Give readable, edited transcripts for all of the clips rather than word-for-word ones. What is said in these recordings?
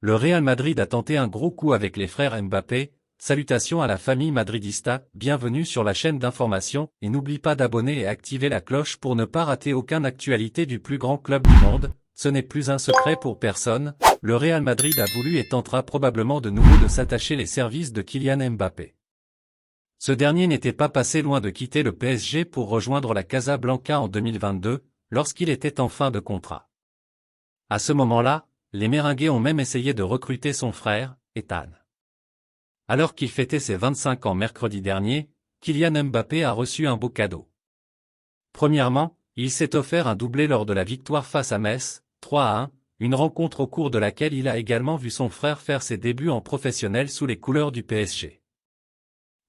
Le Real Madrid a tenté un gros coup avec les frères Mbappé. Salutations à la famille madridista, bienvenue sur la chaîne d'information, et n'oublie pas d'abonner et activer la cloche pour ne pas rater aucune actualité du plus grand club du monde. Ce n'est plus un secret pour personne, le Real Madrid a voulu et tentera probablement de nouveau de s'attacher les services de Kylian Mbappé. Ce dernier n'était pas passé loin de quitter le PSG pour rejoindre la Casablanca en 2022, lorsqu'il était en fin de contrat. À ce moment-là, les Merengues ont même essayé de recruter son frère, Ethan. Alors qu'il fêtait ses 25 ans mercredi dernier, Kylian Mbappé a reçu un beau cadeau. Premièrement, il s'est offert un doublé lors de la victoire face à Metz, 3-1, une rencontre au cours de laquelle il a également vu son frère faire ses débuts en professionnel sous les couleurs du PSG.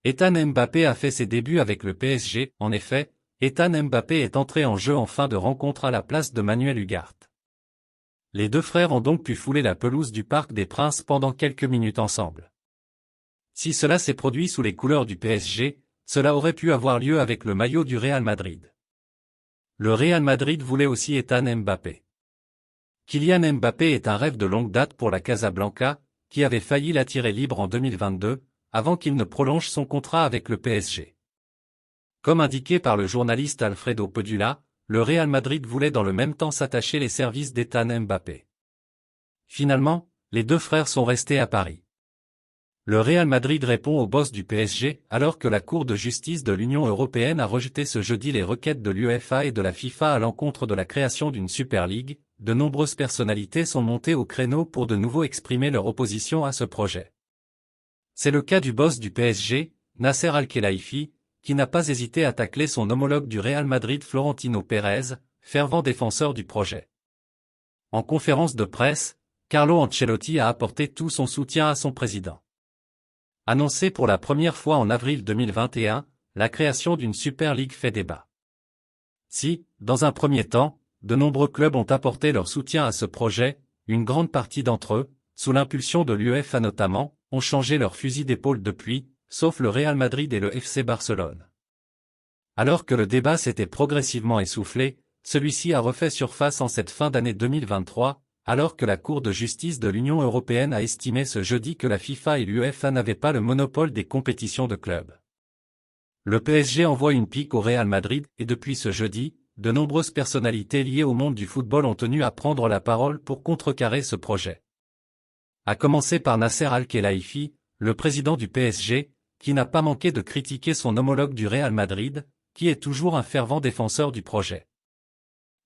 Ethan Mbappé a fait ses débuts avec le PSG, en effet, Ethan Mbappé est entré en jeu en fin de rencontre à la place de Manuel Ugarte. Les deux frères ont donc pu fouler la pelouse du Parc des Princes pendant quelques minutes ensemble. Si cela s'est produit sous les couleurs du PSG, cela aurait pu avoir lieu avec le maillot du Real Madrid. Le Real Madrid voulait aussi Ethan Mbappé. Kylian Mbappé est un rêve de longue date pour la Casablanca, qui avait failli l'attirer libre en 2022, avant qu'il ne prolonge son contrat avec le PSG. Comme indiqué par le journaliste Alfredo Pedula, le Real Madrid voulait dans le même temps s'attacher les services d'Ethan Mbappé. Finalement, les deux frères sont restés à Paris. Le Real Madrid répond au boss du PSG, alors que la Cour de justice de l'Union européenne a rejeté ce jeudi les requêtes de l'UEFA et de la FIFA à l'encontre de la création d'une Super League. De nombreuses personnalités sont montées au créneau pour de nouveau exprimer leur opposition à ce projet. C'est le cas du boss du PSG, Nasser Al-Khelaifi, qui n'a pas hésité à tacler son homologue du Real Madrid Florentino Pérez, fervent défenseur du projet. En conférence de presse, Carlo Ancelotti a apporté tout son soutien à son président. Annoncé pour la première fois en avril 2021, la création d'une Super League fait débat. Si, dans un premier temps, de nombreux clubs ont apporté leur soutien à ce projet, une grande partie d'entre eux, sous l'impulsion de l'UEFA notamment, ont changé leur fusil d'épaule depuis, sauf le Real Madrid et le FC Barcelone. Alors que le débat s'était progressivement essoufflé, celui-ci a refait surface en cette fin d'année 2023, alors que la Cour de justice de l'Union européenne a estimé ce jeudi que la FIFA et l'UEFA n'avaient pas le monopole des compétitions de clubs. Le PSG envoie une pique au Real Madrid et depuis ce jeudi, de nombreuses personnalités liées au monde du football ont tenu à prendre la parole pour contrecarrer ce projet. À commencer par Nasser Al-Khelaifi, le président du PSG, qui n'a pas manqué de critiquer son homologue du Real Madrid, qui est toujours un fervent défenseur du projet.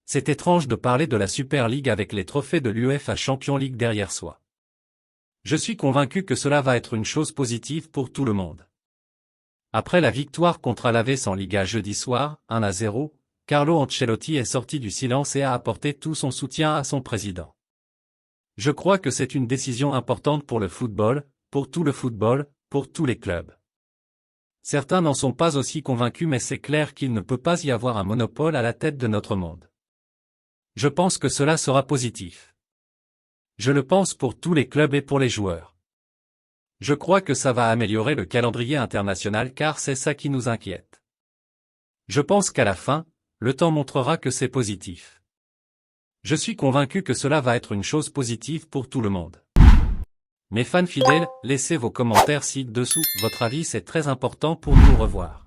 C'est étrange de parler de la Super League avec les trophées de l'UEFA Champions League derrière soi. Je suis convaincu que cela va être une chose positive pour tout le monde. Après la victoire contre Alaves en Liga jeudi soir, 1-0, Carlo Ancelotti est sorti du silence et a apporté tout son soutien à son président. Je crois que c'est une décision importante pour le football, pour tout le football, pour tous les clubs. Certains n'en sont pas aussi convaincus mais c'est clair qu'il ne peut pas y avoir un monopole à la tête de notre monde. Je pense que cela sera positif. Je le pense pour tous les clubs et pour les joueurs. Je crois que ça va améliorer le calendrier international car c'est ça qui nous inquiète. Je pense qu'à la fin, le temps montrera que c'est positif. Je suis convaincu que cela va être une chose positive pour tout le monde. Mes fans fidèles, laissez vos commentaires ci-dessous, votre avis c'est très important pour nous revoir.